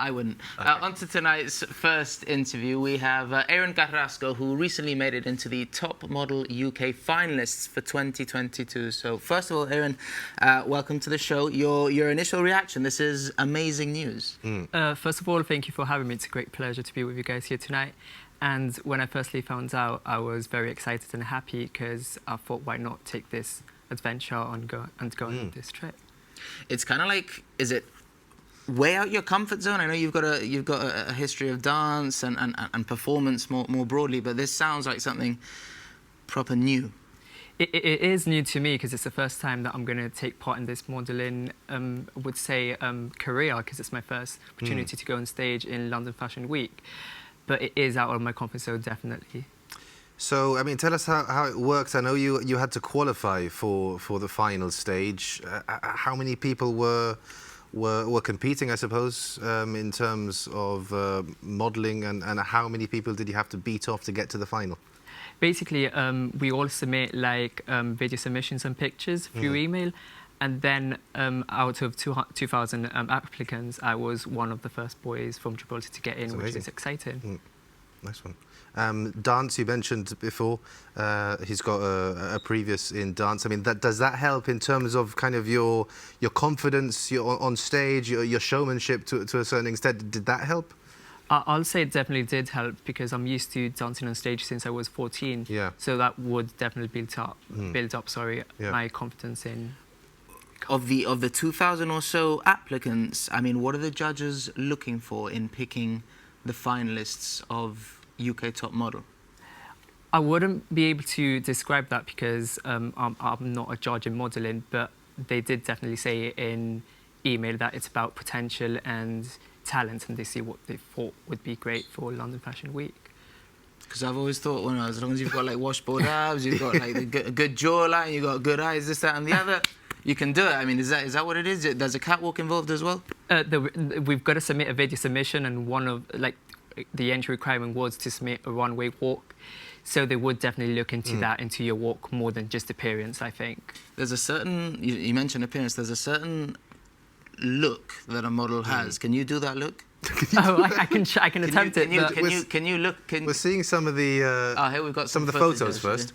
I wouldn't. Okay. On to tonight's first interview. We have Aaron Carrasco, who recently made it into the Top Model UK finalists for 2022. So first of all, Aaron, welcome to the show. Your initial reaction, this is amazing news. First of all, thank you for having me. It's a great pleasure to be with you guys here tonight. And when I firstly found out, I was very excited and happy because I thought, why not take this adventure and go on this trip? It's kind of like, is it way out your comfort zone? I know you've got a history of dance and performance more broadly, but this sounds like something proper new. It is new to me because it's the first time that I'm going to take part in this modelling, I would say, career, because it's my first opportunity to go on stage in London Fashion Week. But it is out of my comfort zone, definitely. So, I mean, tell us how it works. I know you had to qualify for the final stage. How many people were competing, I suppose, in terms of modelling, and how many people did you have to beat off to get to the final? Basically, we all submit like video submissions and pictures through email, and then out of 2,000 applicants, I was one of the first boys from Gibraltar to get in, which is exciting. Nice one. Dance, you mentioned before, he's got a previous in dance. I mean, does that help in terms of kind of your confidence on stage, your showmanship to a certain extent? Did that help? I'll say it definitely did help because I'm used to dancing on stage since I was 14. Yeah. So that would definitely build up my confidence in. Of the 2,000 or so applicants, I mean, what are the judges looking for in picking the finalists of UK Top Model? I wouldn't be able to describe that because I'm not a judge in modelling, but they did definitely say in email that it's about potential and talent, and they see what they thought would be great for London Fashion Week. Because I've always thought, well, as long as you've got like washboard abs, you've got like a good jawline, you've got good eyes, this, that, and the other, you can do it. I mean, is that what it is? There's a catwalk involved as well? We've got to submit a video submission, and one of the entry requirement was to submit a runway walk. So they would definitely look into that, into your walk, more than just appearance, I think. There's a certain, you mentioned appearance, there's a certain look that a model has. Can you do that look? I can attempt it. Can you look? We're seeing some of the. Here we've got some of the photos first.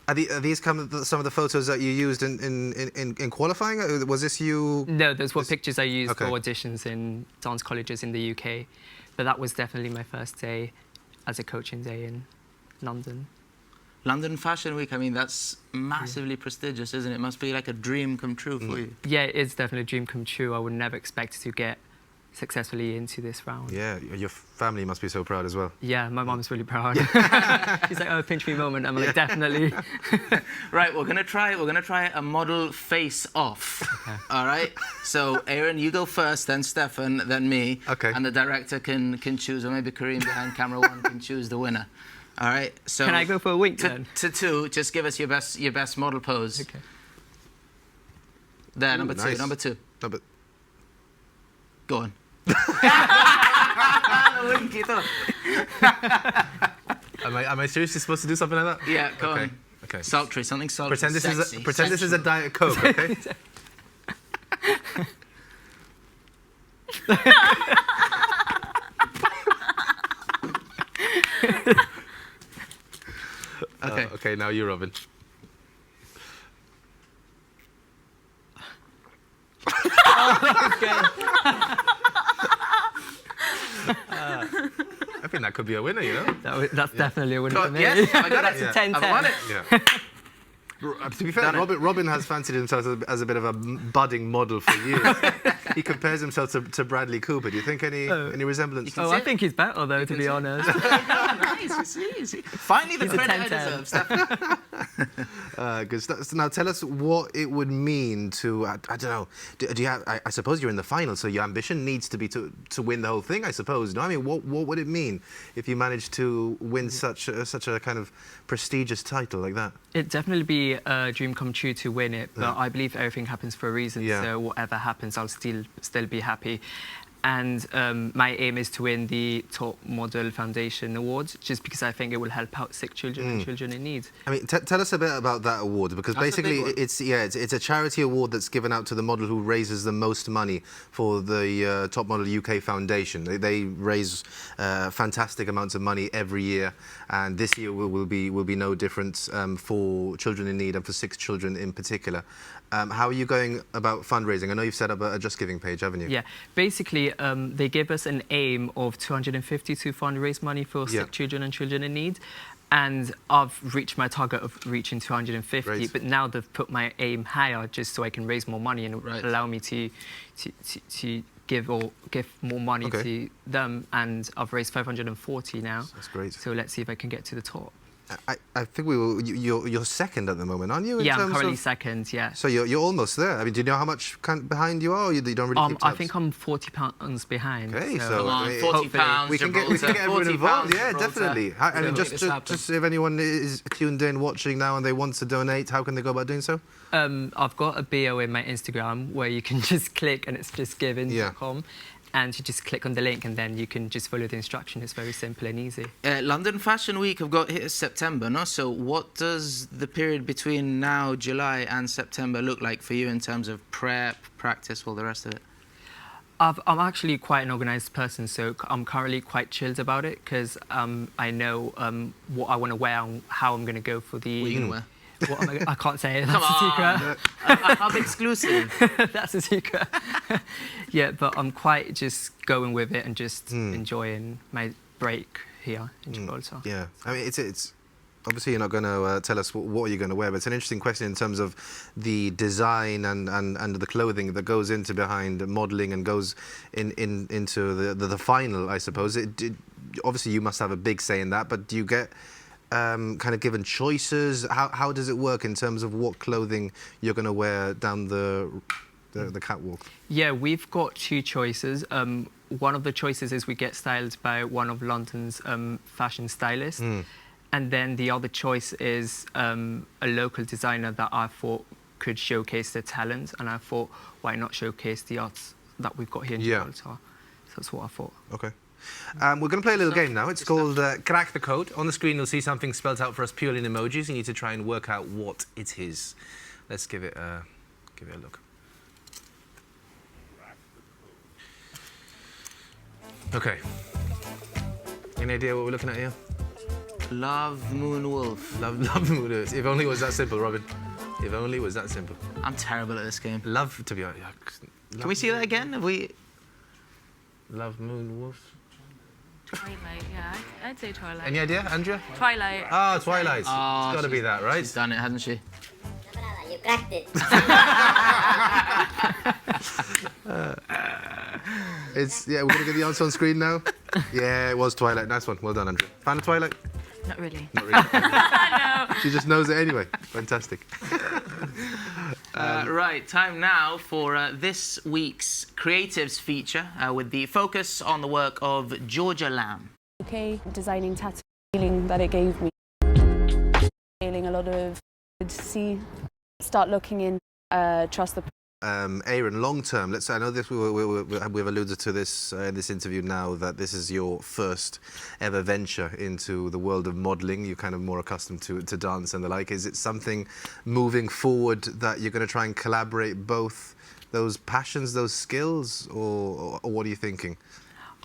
Are these some of the photos that you used in qualifying? Was this you? No, those were pictures I used for auditions in dance colleges in the UK. But that was definitely my first day as a coaching day in London. London Fashion Week, I mean, that's massively prestigious, isn't it? It must be like a dream come true for you. Yeah, it is definitely a dream come true. I would never expect to get successfully into this round. Yeah, your family must be so proud as well. Yeah, my mom's really proud. She's like, oh, pinch me moment. I'm like, definitely. Right, we're gonna try a model face off. Okay. All right. So Aaron, you go first, then Stefan, then me. Okay. And the director can choose, or maybe Kareem behind camera one can choose the winner. All right. So can I go for a wink then? To two, just give us your best model pose. Okay. There, number two. Number two. Go on. Am I seriously supposed to do something like that? Yeah, go on. Okay. Sultry, something sultry. Pretend this is a Diet Coke, okay? Okay. Okay, now you, Robin. I think that could be a winner, you know? That's definitely a winner for me. Yes, I got it. That's a 10-10. I've won it. Yeah. To be fair, Robin has fancied himself as a bit of a budding model for years. He compares himself to Bradley Cooper. Do you think any resemblance? I think he's better, though, to be honest. Nice. Finally, the credit I deserve, Stefan. Good stuff. So now tell us what it would mean to, I don't know, do you have, I suppose you're in the final, so your ambition needs to be to win the whole thing, I suppose. No, I mean, what would it mean if you managed to win such a kind of prestigious title like that? It'd definitely be a dream come true to win it, but I believe everything happens for a reason, so whatever happens, I'll still be happy. And my aim is to win the Top Model Foundation Award, just because I think it will help out sick children and children in need. I mean, tell us a bit about that award, because That's basically a big one. it's a charity award that's given out to the model who raises the most money for the Top Model UK Foundation. They raise fantastic amounts of money every year, and this year will be no different for children in need and for sick children in particular. How are you going about fundraising? I know you've set up a Just Giving page, haven't you? Yeah, basically they give us an aim of 250 to fundraise money for sick children and children in need. And I've reached my target of reaching 250, Great. but now they've put my aim higher just so I can raise more money and allow me to give more money to them. And I've raised 540 now. That's great. So let's see if I can get to the top. I think you're second at the moment, aren't you? Yeah, I'm currently second, yeah. So you're almost there. I mean, do you know how much behind you are, or you don't really keep tabs? I think I'm 40 pounds behind. Okay, so Come on, 40 pounds, we can get everyone involved. Yeah, definitely. I mean, just if anyone is tuned in, watching now, and they want to donate, how can they go about doing so? I've got a bio in my Instagram where you can just click, and it's justgiving.com. And you just click on the link, and then you can just follow the instruction. It's very simple and easy. London Fashion Week have got hit September, no? So what does the period between now, July, and September look like for you in terms of prep, practice, all the rest of it? I'm actually quite an organised person, so I'm currently quite chilled about it, because I know what I want to wear and how I'm going to go for the... What are you going to wear? I can't say it. That's a secret. How exclusive? That's a secret. Yeah, but I'm quite just going with it and just enjoying my break here in Gibraltar. Yeah, I mean, it's obviously you're not going to tell us what you're going to wear, but it's an interesting question in terms of the design and the clothing that goes into behind modelling and goes into the final, I suppose. Obviously, you must have a big say in that, but do you get kind of given choices? How does it work in terms of what clothing you're going to wear down the catwalk? Yeah, we've got two choices. One of the choices is we get styled by one of London's fashion stylists. And then the other choice is a local designer that I thought could showcase their talent. And I thought, why not showcase the arts that we've got here in Gibraltar? So that's what I thought. Okay. We're going to play a little game now. It's called Crack the Code. On the screen, you'll see something spelled out for us purely in emojis. You need to try and work out what it is. Let's give it a look. Okay. Any idea what we're looking at here? Love, Moon, Wolf. Love, Moon, Wolf. If only it was that simple, Robin. If only it was that simple. I'm terrible at this game. Love, to be honest. Can we see that again? Have we... Love, Moon, Wolf. Twilight, yeah, I'd say Twilight. Any idea, Andrea? Twilight. Ah, Twilight. Oh, It's got to be that, right? She's done it, hasn't she? You cracked it. We're going to get the answer on screen now. Yeah, it was Twilight. Nice one. Well done, Andrea. Fan of Twilight? Not really. Not really. No. She just knows it anyway. Fantastic. Right, time now for this week's Creatives feature with the focus on the work of Georgia Lamb. Okay, designing tattoo, feeling that it gave me. Feeling a lot of start looking in, trust the. Aaron, long term, I know this, we've alluded to this in this interview now, that this is your first ever venture into the world of modelling. You're kind of more accustomed to dance and the like. Is it something moving forward that you're going to try and collaborate both those passions, those skills, or what are you thinking?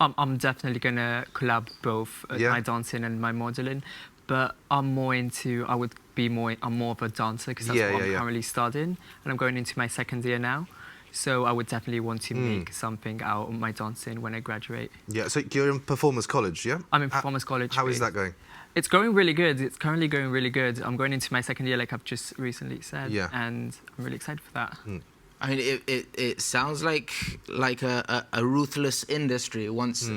I'm definitely going to collab both my dancing and my modelling. But I'm more of a dancer, because that's what I'm currently studying, and I'm going into my second year now. So I would definitely want to make something out of my dancing when I graduate. Yeah, so you're in Performance College, yeah? I'm in Performance College. How is that going? It's going really good. It's currently going really good. I'm going into my second year, like I've just recently said, and I'm really excited for that. I mean, it sounds like a ruthless industry. I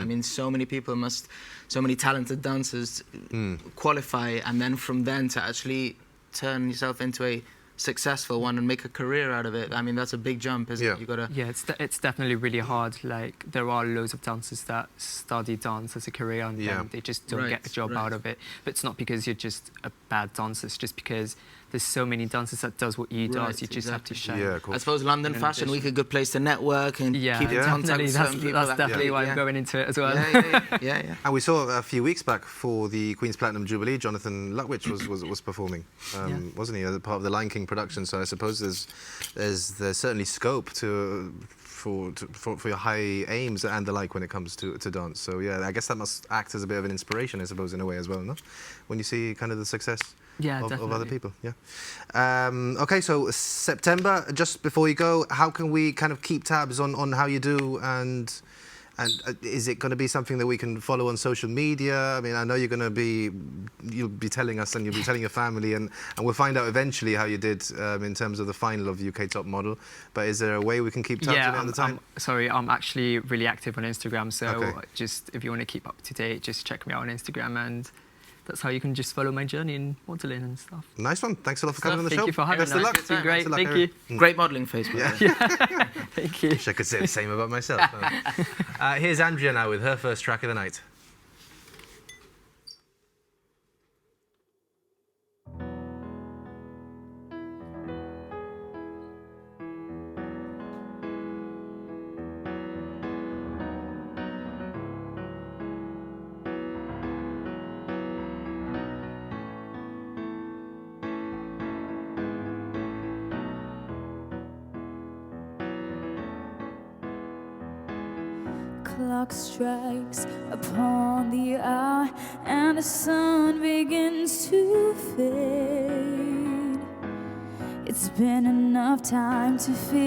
mean, so many talented dancers qualify, and then from then to actually turn yourself into a successful one and make a career out of it. I mean, that's a big jump, isn't it? You gotta. Yeah, it's definitely really hard. Like, there are loads of dancers that study dance as a career and then they just don't get a job out of it. But it's not because you're just a bad dancer. It's just because there's so many dancers that does what you Right, does. You just have to show. Yeah, of I course. suppose London In Fashion Week addition. a good place to network and Yeah, keep in contact definitely. with That's, certain people. that's that- definitely why yeah. I'm going into it as well. Yeah. And we saw a few weeks back for the Queen's Platinum Jubilee, Jonathan Lutwich was performing, wasn't he, as part of the Lion King production? So I suppose there's certainly scope for your high aims and the like when it comes to dance. So yeah, I guess that must act as a bit of an inspiration, I suppose, in a way as well, no? When you see kind of the success of other people, okay, so September, just before you go, how can we kind of keep tabs on how you do, and is it going to be something that we can follow on social media? I mean, I know you'll be telling us, and you'll be telling your family, and we'll find out eventually how you did in terms of the final of UK Top Model. But is there a way we can keep tabs on it at the time? I'm actually really active on Instagram, so Okay. just if you want to keep up to date, just check me out on Instagram, and that's how you can just follow my journey in modelling and stuff. Nice one. Thanks a lot for coming on the Thank show. you for having Best of us. luck. It's been great. Best of luck, Thank you. Aaron. Great modelling face, by the way. Thank you. Wish I could say the same about myself. Here's Andrea now with her first track of the night. Clock strikes upon the hour and the sun begins to fade. It's been enough time to feel